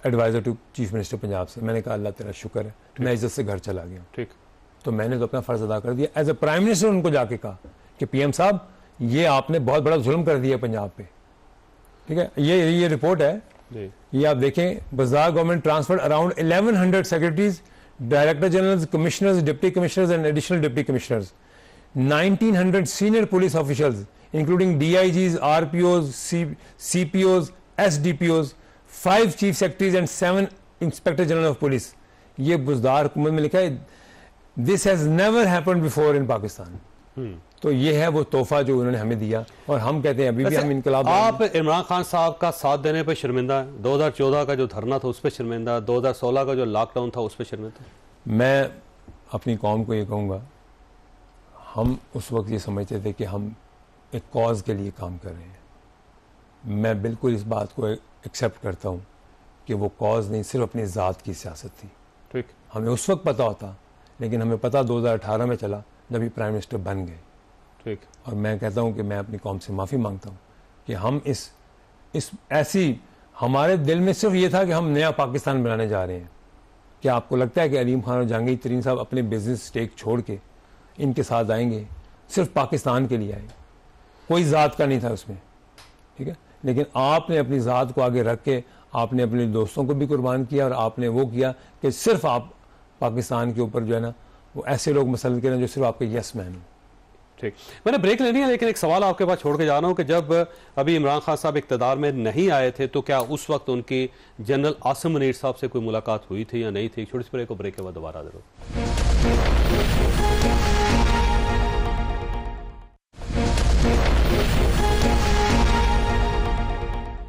adviser to chief minister Punjab से। मैंने कहा अल्लाह तेरा शुक्र है, मैं इज्जत से घर चला गया। ठीक, तो मैंने तो अपना फ़र्ज़ अदा कर दिया। एज ए प्राइम मिनिस्टर उनको जाके कहा कि पीएम साहब ये आपने बहुत बड़ा जुल्म कर दिया पंजाब पे। ठीक है, ये रिपोर्ट है, ये आप देखें, बाजार government transferred around 1100 secretaries, director general, commissioners, deputy commissioners and additional deputy commissioners, 1900 senior police officials including DIGs, RPOs, CPOs, SDPOs, 5 chief secretaries and 7 inspector general of police। ये बुज़दार हुकूमत में लिखा है, this has never happened before in Pakistan। तो ये है वो तोहफा जो उन्होंने हमें दिया, और हम कहते हैं अभी भी हम इनकलाब। आप इमरान खान साहब का साथ देने पर शर्मिंदा हैं, 2014 का जो धरना था उस पर शर्मिंदा, 2016 का जो लॉकडाउन था उस पर शर्मिंदा। मैं अपनी कौम को ये कहूँगा, हम उस वक्त ये समझते थे कि हम एक कॉज के लिए काम कर रहे हैं। मैं बिल्कुल इस बात को एक्सेप्ट करता हूँ कि वो कॉज नहीं, सिर्फ अपनी ज़ात की सियासत थी। ठीक, हमें उस वक्त पता होता, लेकिन हमें पता 2018 में चला जब ये प्राइम मिनिस्टर बन गए। ठीक, और मैं कहता हूँ कि मैं अपनी कौम से माफ़ी मांगता हूँ कि हम इस ऐसी, हमारे दिल में सिर्फ ये था कि हम नया पाकिस्तान बनाने जा रहे हैं। क्या आपको लगता है कि अलीम खान और जहांगीर तरीन साहब अपने बिजनेस स्टेक छोड़ के इनके साथ आएंगे? सिर्फ पाकिस्तान के लिए आए, कोई ज़ात का नहीं था उसमें। ठीक है, लेकिन आपने अपनी ज़ात को आगे रख के आपने अपने दोस्तों को भी कुर्बान किया, और आपने वो किया कि सिर्फ आप पाकिस्तान के ऊपर जो है ना, वो ऐसे लोग मसलन करें जो सिर्फ आपके यस मैन हो। ठीक, मैंने ब्रेक लेनी है, लेकिन एक सवाल आपके पास छोड़ के जा रहा हूँ कि जब अभी इमरान खान साहब इक़्तिदार में नहीं आए थे, तो क्या उस वक्त उनकी जनरल आसिम मुनीर साहब से कोई मुलाकात हुई थी या नहीं थी? छोटी सी ब्रेक को, ब्रेक के बाद दोबारा जरूर।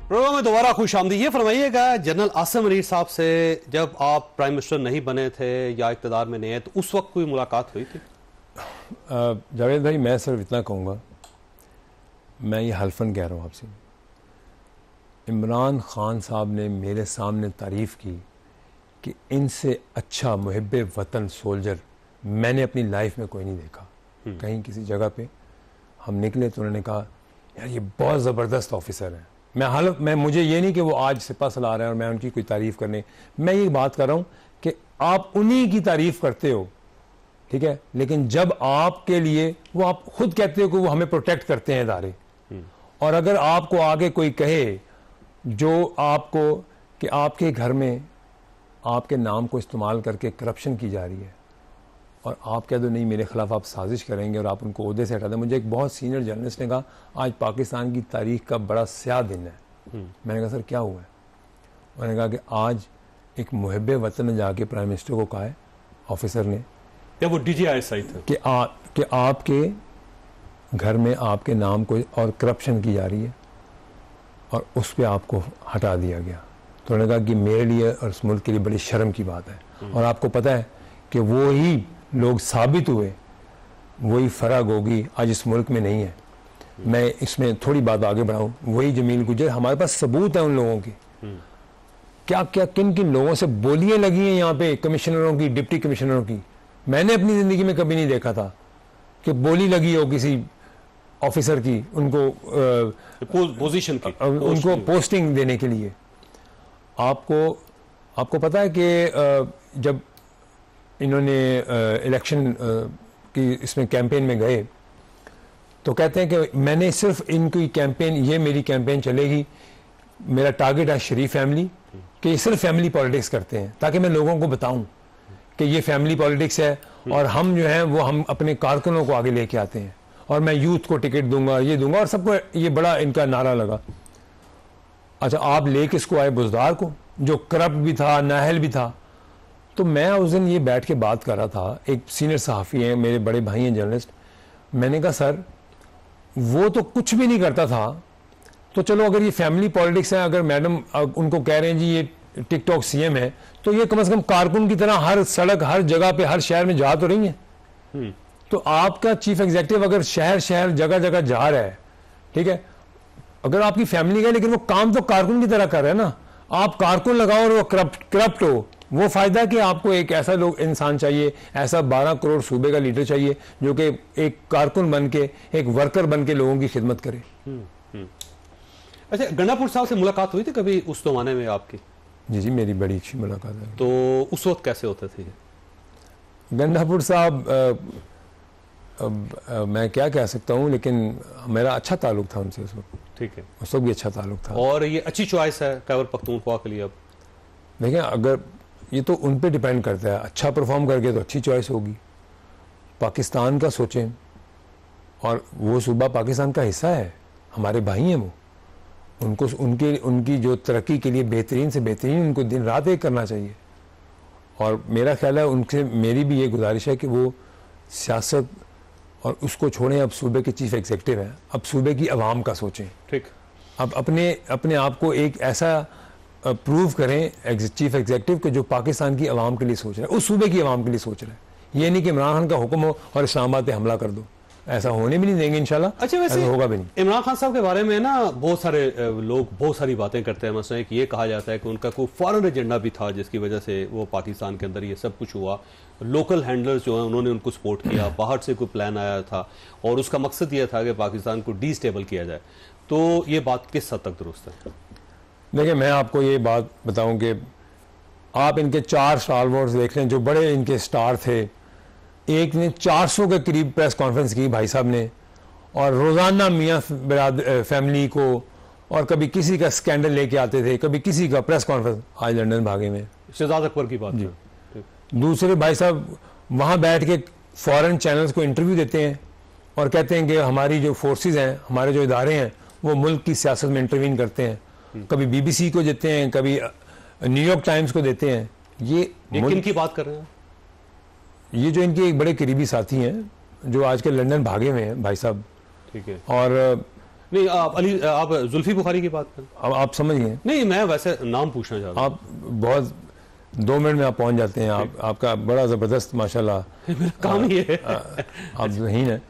प्रोग्राम में दोबारा खुश आमदीद। ये फरमाइएगा, जनरल आसिम मुनीर साहब से जब आप प्राइम मिनिस्टर नहीं बने थे या इक़्तिदार में नहीं है, तो उस वक्त कोई मुलाकात हुई थी? जावेद भाई, मैं सिर्फ इतना कहूँगा, मैं ये हल्फन कह रहा हूँ आपसे, इमरान खान साहब ने मेरे सामने तारीफ़ की कि इनसे अच्छा मुहिब्बे वतन सोल्जर मैंने अपनी लाइफ में कोई नहीं देखा। कहीं किसी जगह पे हम निकले तो उन्होंने कहा यार ये बहुत ज़बरदस्त ऑफिसर है। मैं मुझे ये नहीं कि वो आज सिपा सलाह रहे हैं और मैं उनकी कोई तारीफ़ करने, मैं ये बात कर रहा हूँ कि आप उन्हीं की तारीफ़ करते हो, ठीक है, लेकिन जब आपके लिए वो, आप खुद कहते हो कि वो हमें प्रोटेक्ट करते हैं इदारे, और अगर आपको आगे कोई कहे जो आपको कि आपके घर में आपके नाम को इस्तेमाल करके करप्शन की जा रही है, और आप कह दो नहीं मेरे खिलाफ आप साजिश करेंगे और आप उनको ओहदे से हटा दें। मुझे एक बहुत सीनियर जर्नलिस्ट ने कहा आज पाकिस्तान की तारीख का बड़ा स्याह दिन है। मैंने कहा सर क्या हुआ है? उन्होंने कहा कि आज एक मुहिब्बे वतन ने जाके प्राइम मिनिस्टर को कहा है, ऑफिसर ने, या वो DGISI था, कि आपके घर में आपके नाम को और करप्शन की जा रही है और उस पर आपको हटा दिया गया। तो उन्होंने कहा कि मेरे लिए और इस मुल्क के लिए बड़ी शर्म की बात है। और आपको पता है कि वो ही लोग साबित हुए, वही फराग होगी आज इस मुल्क में नहीं है। मैं इसमें थोड़ी बात आगे बढ़ाऊं, वही जमील गुजर, हमारे पास सबूत है उन लोगों की, क्या क्या किन किन लोगों से बोलियां लगी हैं यहाँ पे, कमिश्नरों की, डिप्टी कमिश्नरों की। मैंने अपनी ज़िंदगी में कभी नहीं देखा था कि बोली लगी हो किसी ऑफिसर की उनको पोजीशन की, उनको पोस्टिंग देने के लिए। आपको पता है कि जब इन्होंने इलेक्शन की इसमें कैंपेन में गए तो कहते हैं कि मैंने सिर्फ इनकी कैंपेन, ये मेरी कैंपेन चलेगी, मेरा टारगेट है शरीफ फैमिली, कि ये सिर्फ फैमिली पॉलिटिक्स करते हैं, ताकि मैं लोगों को बताऊं कि ये फैमिली पॉलिटिक्स है और हम जो है वो हम अपने कारकुनों को आगे लेके आते हैं और मैं यूथ को टिकट दूंगा, ये दूंगा, और सबको ये बड़ा इनका नारा लगा। अच्छा, आप ले किसको आए? बुजदार को, जो करप्ट भी था, नाहल भी था। तो मैं उस दिन ये बैठ के बात कर रहा था, एक सीनियर सहाफ़ी हैं, मेरे बड़े भाई हैं जर्नलिस्ट, मैंने कहा सर वो तो कुछ भी नहीं करता था, तो चलो अगर ये फैमिली पॉलिटिक्स है, अगर मैडम उनको कह रहे हैं जी ये टिकटॉक सीएम है, तो ये कम से कम कारकुन की तरह हर सड़क, हर जगह पे, हर शहर में जा तो रही है। तो आपका चीफ एग्जीक्यूटिव अगर शहर शहर जगह जगह जा रहा है, ठीक है, अगर आपकी फैमिली का, लेकिन वो काम तो कारकुन की तरह कर रहे हैं ना। आप कारकुन लगाओ और वो करप्ट हो, वो फायदा कि आपको एक ऐसा लोग इंसान चाहिए, ऐसा 12 करोड़ सूबे का लीडर चाहिए जो कि एक कारकुन बन के, एक वर्कर बन के लोगों की खिदमत करे। अच्छा, गंडापुर साहब से मुलाकात हुई थी कभी उस जमाने में आपकी? जी जी, मेरी बड़ी अच्छी मुलाकात है। तो उस वक्त कैसे होते थे गंडापुर साहब? मैं क्या कह सकता हूँ, लेकिन मेरा अच्छा ताल्लुक था उनसे उस वक्त। ठीक है, उस वक्त भी अच्छा ताल्लुक था। और ये अच्छी चॉइस है खैबर पख्तूनख्वा के लिए? अब देखिए, अगर ये तो उन पे डिपेंड करता है, अच्छा परफॉर्म करके तो अच्छी चॉइस होगी। पाकिस्तान का सोचें, और वो सूबा पाकिस्तान का हिस्सा है, हमारे भाई हैं वो, उनको उनकी जो तरक्की के लिए बेहतरीन से बेहतरीन उनको दिन रात एक करना चाहिए। और मेरा ख्याल है उनसे मेरी भी ये गुजारिश है कि वो सियासत और उसको छोड़ें, अब सूबे के चीफ एग्जीक्यूटिव हैं, अब सूबे की आवाम का सोचें। ठीक, अब अपने आप को एक ऐसा प्रूव करें चीफ एग्जीक्यूटिव कि जो पाकिस्तान की आवाम के लिए सोच रहा है, उस सूबे की आवाम के लिए सोच रहा है। ये नहीं कि इमरान खान का हुक्म हो और इस्लामाबाद पे हमला कर दो, ऐसा होने भी नहीं देंगे इंशाल्लाह। अच्छा, वैसे होगा भी नहीं। इमरान खान साहब के बारे में ना बहुत सारे लोग बहुत सारी बातें करते हैं। मसलन ये कहा जाता है कि उनका कोई फॉरेन एजेंडा भी था जिसकी वजह से वो पाकिस्तान के अंदर ये सब कुछ हुआ। लोकल हैंडलर्स जो है उन्होंने उनको सपोर्ट किया, बाहर से कोई प्लान आया था और उसका मकसद ये था कि पाकिस्तान को डिस्टेबल किया जाए। तो ये बात किस हद तक दुरुस्त है? देखिए, मैं आपको ये बात बताऊं कि आप इनके 4 स्टारवॉर्स देख लें जो बड़े इनके स्टार थे। एक ने 400 के करीब प्रेस कॉन्फ्रेंस की भाई साहब ने, और रोज़ाना मियाँ फैमिली को, और कभी किसी का स्कैंडल लेके आते थे, कभी किसी का प्रेस कॉन्फ्रेंस। आज लंदन भागे में शहजाद अकबर की बात है। दूसरे भाई साहब वहाँ बैठ के फॉरेन चैनल्स को इंटरव्यू देते हैं और कहते हैं कि हमारी जो फोर्सेस हैं, हमारे जो इदारे हैं, वो मुल्क की सियासत में इंटरवीन करते हैं। कभी BBC को देते हैं, कभी न्यूयॉर्क टाइम्स को देते हैं। ये किन की बात कर रहे हैं? ये जो इनके एक बड़े करीबी साथी हैं जो आजकल लंदन भागे हुए हैं भाई साहब। ठीक है। और नहीं, आप जुल्फी बुखारी की बात करें। आप समझ गए? नहीं, मैं वैसे नाम पूछना चाहता हूं। आप बहुत 2 मिनट में आप पहुंच जाते हैं। आपका बड़ा ज़बरदस्त माशाल्लाह काम ही है। आप ज़हीन है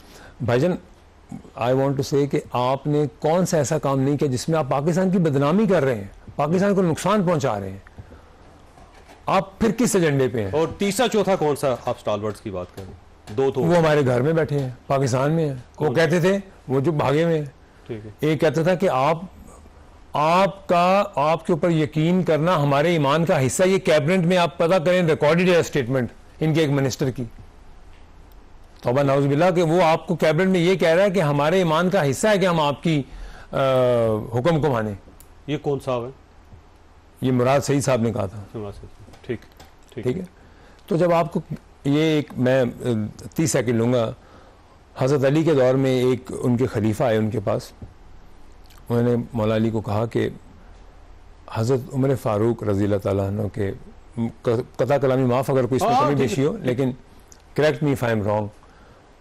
भाईजान। आई वॉन्ट टू से कि आपने कौन सा ऐसा काम नहीं किया जिसमें आप पाकिस्तान की बदनामी कर रहे हैं, पाकिस्तान को नुकसान पहुंचा रहे हैं। आप फिर किस एजेंडे पे हैं? और तीसरा चौथा कौन सा आप स्टालवर्ड्स की बात करें? 2 तो वो हमारे घर में बैठे हैं, पाकिस्तान में हैं। वो कहते थे, वो जो भागे हुए हैं, ठीक है, एक कहता था कि आपके ऊपर यकीन करना हमारे ईमान का हिस्सा। ये कैबिनेट में आप पता करें, रिकॉर्डेड है स्टेटमेंट इनके एक मिनिस्टर की, तौबा नाउज़ुबिल्लाह, कि वो आपको कैबिनेट में ये कह रहा है कि हमारे ईमान का हिस्सा है कि हम आपकी हुक्म को माने। ये कौन साहब है? ये मुराद सईद साहब ने कहा था। ठीक ठीक है। तो जब आपको ये एक, मैं 30 सेकंड लूँगा। हज़रत अली के दौर में एक उनके खलीफा आए उनके पास, उन्होंने मौला अली को कहा कि हज़रत उमर फ़ारूक रज़ी अल्लाह ताला अन्हु के, कता कलामी माफ़ अगर कोई इसमें कमी बेशी हो, लेकिन correct me if I am wrong,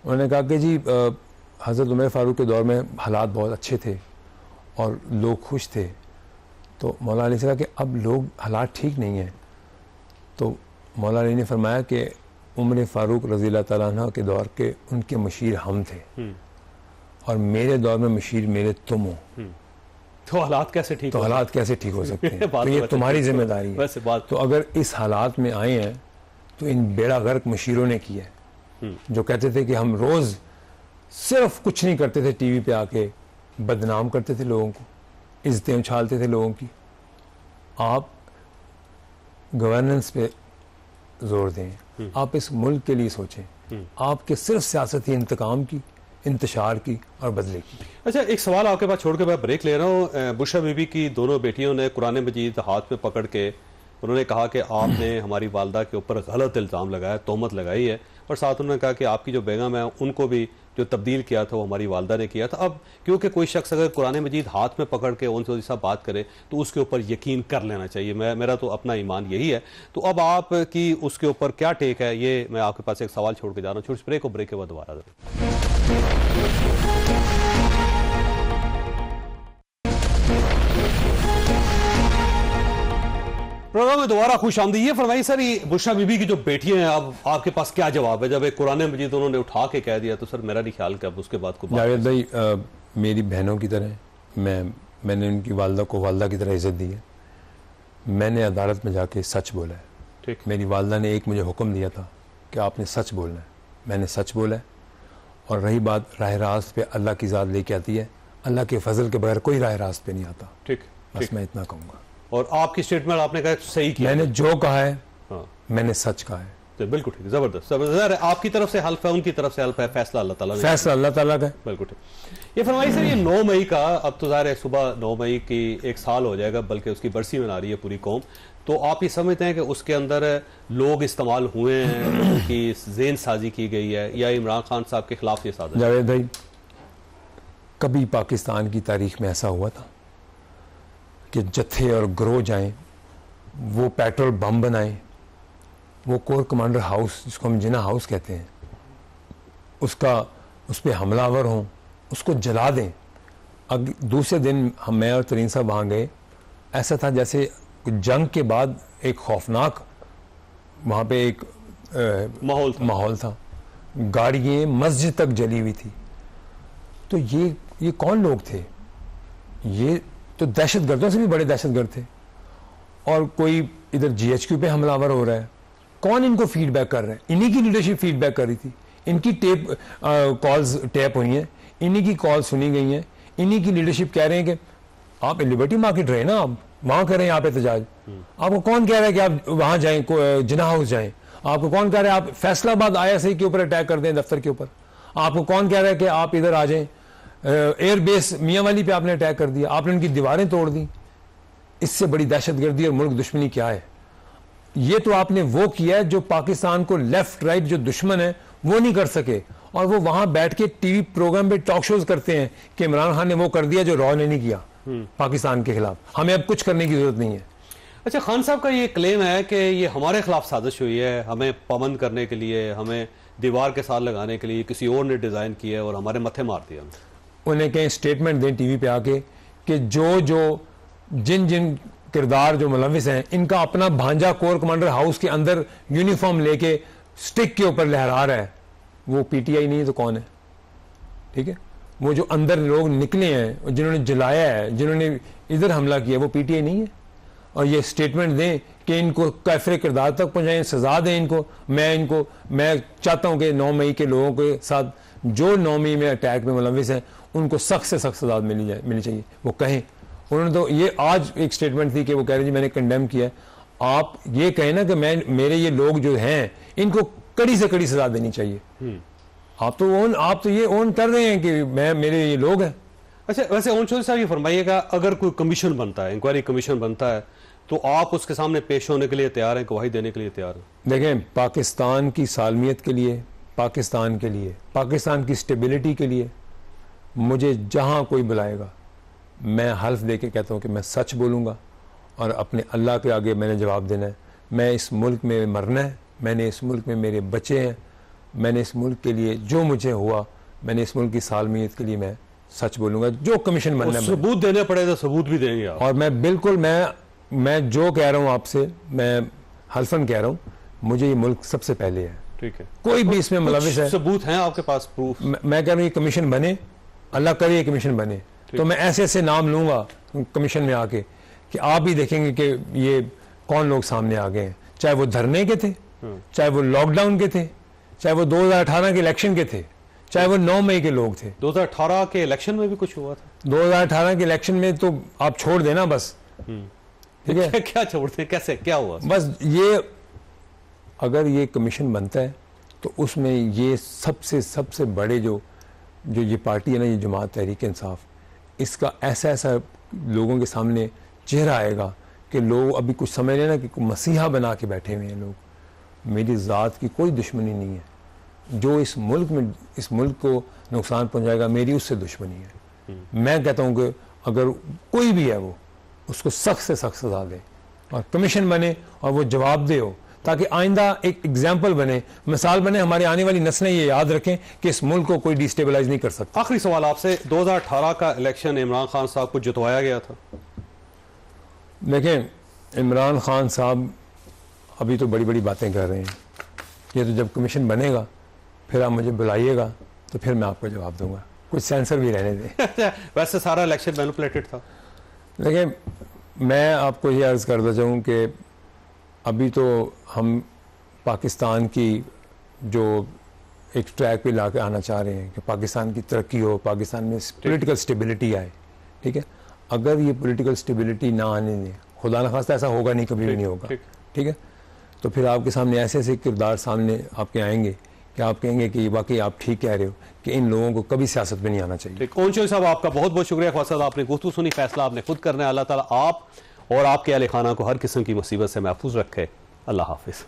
उन्होंने कहा कि जी हज़रत उमर फ़ारूक के दौर में हालात बहुत अच्छे थे और लोग खुश थे, तो मौला अली से कहा कि अब लोग हालात ठीक नहीं हैं, तो मौला अली ने फरमाया कि उमर फ़ारूक रज़ी अल्लाह तआला अन्हु के दौर के उनके मशीर हम थे और मेरे दौर में मशीर मेरे तुम हो, तो हालात कैसे ठीक तो हो हालात कैसे ठीक हो सकते हैं? बात तो ये वैसे तुम्हारी ठीक जिम्मेदारी है। वैसे बात तो अगर इस हालात में आए हैं तो इन बेड़ा गर्क मशीरों ने किया है, जो कहते थे कि हम रोज़ सिर्फ कुछ नहीं करते थे, टीवी पे आके बदनाम करते थे लोगों को, इज्जतें उछालते थे लोगों की। आप गवर्नेंस पे जोर दें, आप इस मुल्क के लिए सोचें, आपके सिर्फ सियासत ही इंतकाम की, इंतशार की और बदले की। अच्छा, एक सवाल आपके पास छोड़ के मैं ब्रेक ले रहा हूँ। बुशरा बीबी की दोनों बेटियों ने कुरान मजीद हाथ में पकड़ के उन्होंने कहा कि आपने हमारी वालदा के ऊपर गलत इल्ज़ाम लगाया, तोहमत लगाई है, और साथ उन्होंने कहा कि आपकी जो बेगम है उनको भी जो तब्दील किया था वो हमारी वालदा ने किया था। अब क्योंकि कोई शख्स अगर कुरान मजीद हाथ में पकड़ के उनसे ऐसा बात करे तो उसके ऊपर यकीन कर लेना चाहिए। मेरा तो अपना ईमान यही है। तो अब आपकी उसके ऊपर क्या टेक है, ये मैं आपके पास एक सवाल छोड़ के जा रहा हूँ। छोटे ब्रेक को, ब्रेक के बाद दोबारा। प्रोग्राम में दोबारा खुश आमदी। ये फरमाइए सर, ये बुशरा बीबी की जो बेटियां हैं, अब आपके पास क्या जवाब है? जब एक कुरान मजीद उन्होंने उठा के कह दिया तो सर मेरा नहीं ख्याल कि अब उसके बाद को जावेद भाई, मेरी बहनों की तरह मैंने उनकी वालदा को वालदा की तरह इज्जत दी है। मैंने अदालत में जाके सच बोला है। ठीक, मेरी वालदा ने एक मुझे हुक्म दिया था कि आपने सच बोलना है, मैंने सच बोला है। और रही बात राह रास्त पे, अल्लाह की ज़ात लेके आती है, अल्लाह के फजल के बगैर कोई राह रास्त पे नहीं आता। ठीक, बस मैं इतना कहूँगा। और आपकी स्टेटमेंट आपने कहा सही किया, मैंने जो कहा है हाँ, मैंने सच कहा है। तो बिल्कुल ठीक, जबरदस्त जबरदस्त। आपकी तरफ से हल्फ है, उनकी तरफ से हल्फ है, फैसला अल्लाह ताला ने, फैसला अल्लाह ताला का है। बिल्कुल ठीक। ये फरमाइए सर, ये 9 मई का, अब तो ज़ाहिर है सुबह 9 मई की 1 साल हो जाएगा, बल्कि उसकी बरसी मना रही है पूरी कौम। तो आप ये समझते हैं कि उसके अंदर लोग इस्तेमाल हुए हैं कि जेन साजी की गई है, या इमरान खान साहब के खिलाफ ये साजिश? जावेद भाई, कभी पाकिस्तान की तारीख में ऐसा हुआ था कि जत्थे और ग्रोह जाएं, वो पेट्रोल बम बनाएं, वो कोर कमांडर हाउस जिसको हम जिना हाउस कहते हैं उस पर हमलावर हों, उसको जला दें। दूसरे दिन मैं और तरीन साहब वहाँ गए, ऐसा था जैसे जंग के बाद एक खौफनाक वहाँ पे एक माहौल था। गाड़ियाँ मस्जिद तक जली हुई थी। तो ये कौन लोग थे? ये तो दहशतगर्दों से भी बड़े दहशतगर्द थे। और कोई इधर GHQ पे हमलावर हो रहा है, कौन इनको फीडबैक कर रहा है? इन्हीं की लीडरशिप फीडबैक कर रही थी। इनकी कॉल्स टैप हुई हैं, इन्हीं की कॉल सुनी गई हैं, इन्हीं की लीडरशिप कह रहे हैं कि आप लिबर्टी मार्केट रहे ना, आप वहां कर रहे हैं, आप एहतजाज। आपको कौन कह रहा है कि आप वहां जाएं, जिना हाउस जाएं? आपको कौन कह रहा है आप फैसलाबाद ISI के ऊपर अटैक कर दें, दफ्तर के ऊपर? आपको कौन कह रहा है कि आप इधर आ जाएं, एयरबेस मियांवाली पे आपने अटैक कर दिया, आपने उनकी दीवारें तोड़ दी? इससे बड़ी दहशतगर्दी और मुल्क दुश्मनी क्या है? ये तो आपने वो किया है जो पाकिस्तान को लेफ्ट राइट जो दुश्मन है वो नहीं कर सके, और वो वहां बैठ के टीवी प्रोग्राम पे टॉक शोज करते हैं कि इमरान खान ने वो कर दिया जो रॉ ने नहीं किया पाकिस्तान के खिलाफ, हमें अब कुछ करने की जरूरत नहीं है। अच्छा, खान साहब का ये क्लेम है कि ये हमारे खिलाफ साजिश हुई है, हमें पाबंद करने के लिए, हमें दीवार के साथ लगाने के लिए किसी और ने डिजाइन किया और हमारे मत्थे मार दिया। उन्हें कहीं स्टेटमेंट दें टीवी पे आके कि जो जिन किरदार जो मुलविस हैं, इनका अपना भांजा कोर कमांडर हाउस के अंदर यूनिफॉर्म लेके स्टिक के ऊपर लहरा रहा है, वो PTI नहीं है तो कौन है? ठीक है, वो जो अंदर लोग निकले हैं, जिन्होंने जलाया है, जिन्होंने इधर हमला किया, वो PTI नहीं है? और ये स्टेटमेंट दें कि इनको कैफरे किरदार तक पहुंचाएं, सजा दें इनको। मैं चाहता हूं कि 9 मई के लोगों के साथ जो 9 मई में अटैक में मुलविस हैं उनको सख्त से सख्त सजा मिलनी चाहिए, वो कहें। उन्होंने तो ये आज एक स्टेटमेंट थी कि वो कह रहे जी मैंने कंडेम किया। आप ये कहें ना कि मेरे ये लोग जो हैं इनको कड़ी से कड़ी सजा देनी चाहिए। आप तो ये ओन कर रहे हैं कि मेरे ये लोग हैं। अच्छा, वैसे ओन चौधरी साहब ये फरमाइएगा, अगर कोई कमीशन बनता है, इंक्वायरी कमीशन बनता है, तो आप उसके सामने पेश होने के लिए तैयार हैं, गवाही देने के लिए तैयार हैं? देखें, पाकिस्तान की सालमियत के लिए, पाकिस्तान के लिए, पाकिस्तान की स्टेबिलिटी के लिए मुझे जहां कोई बुलाएगा मैं हल्फ दे के कहता हूँ कि मैं सच बोलूँगा और अपने अल्लाह के आगे मैंने जवाब देना है। मैं इस मुल्क में मरना है, मैंने इस मुल्क में मेरे बच्चे हैं, मैंने इस मुल्क के लिए जो मुझे हुआ मैंने इस मुल्क की सालमियत के लिए मैं सच बोलूंगा। जो कमीशन बनना है सबूत देने पड़े तो सबूत भी देंगे आप। और मैं बिल्कुल मैं जो कह रहा हूं आपसे, मैं हल्फन कह रहा हूं, मुझे ये मुल्क सबसे पहले है। ठीक है, कोई भी इसमें मुलविस है, सबूत हैं आपके पास, प्रूफ? मैं कह रहा हूं ये कमीशन बने, अल्लाह करे ये कमीशन बने, तो मैं ऐसे ऐसे नाम लूंगा कमीशन में आके कि आप भी देखेंगे कि ये कौन लोग सामने आ गए हैं, चाहे वो धरने के थे, चाहे वो लॉकडाउन के थे, चाहे वो 2018 के इलेक्शन के थे, चाहे वो 9 मई के लोग थे। 2018 के इलेक्शन में भी कुछ हुआ था? 2018 के इलेक्शन में तो आप छोड़ देना बस, ठीक है? क्या छोड़ते, कैसे, क्या हुआ? बस ये, अगर ये कमीशन बनता है तो उसमें ये सबसे बड़े जो ये पार्टी है ना, ये जमात तहरीक इंसाफ, इसका ऐसा लोगों के सामने चेहरा आएगा कि लोग अभी कुछ समझ लेना कि मसीहा बना के बैठे हुए हैं लोग। मेरी ज़ात की कोई दुश्मनी नहीं है, जो इस मुल्क को नुकसान पहुंचाएगा मेरी उससे दुश्मनी है। मैं कहता हूं कि अगर कोई भी है वो, उसको सख्त से सख्त सजा दे और कमीशन बने और वो जवाब दे हो, ताकि आइंदा एक एग्जाम्पल बने, मिसाल बने, हमारी आने वाली नस्लें ये याद रखें कि इस मुल्क को कोई डिस्टेबलाइज नहीं कर सकता। आखिरी सवाल आपसे, 2018 का इलेक्शन इमरान खान साहब को जितवाया गया था? देखें, इमरान खान साहब अभी तो बड़ी बड़ी बातें कर रहे हैं, ये तो जब कमीशन बनेगा फिर आप मुझे बुलाइएगा तो फिर मैं आपको जवाब दूंगा, कुछ सेंसर भी रहने दें। वैसे सारा इलेक्शन मैनिपुलेटेड था। देखिए, मैं आपको ये अर्ज़ करता चाहूँ कि अभी तो हम पाकिस्तान की जो एक ट्रैक पे ला के आना चाह रहे हैं कि पाकिस्तान की तरक्की हो, पाकिस्तान में पॉलिटिकल स्टेबिलिटी आए, ठीक है? अगर ये पॉलिटिकल स्टेबिलिटी ना आने दें, खुदा न खास्ता ऐसा होगा नहीं, कभी भी नहीं होगा, ठीक है? तो फिर आपके सामने ऐसे ऐसे किरदार सामने आपके आएंगे कि आप कहेंगे कि वाकई आप ठीक कह रहे हो कि इन लोगों को कभी सियासत में नहीं आना चाहिए। ओंशोई साहब, आपका बहुत बहुत शुक्रिया। ख्वाजा साहब, आपने गुफ्तगू सुनी, फैसला आपने खुद करना है। अल्लाह ताला आप और आपके अहले खाना को हर किस्म की मुसीबत से महफूज रखे। अल्लाह हाफिज़।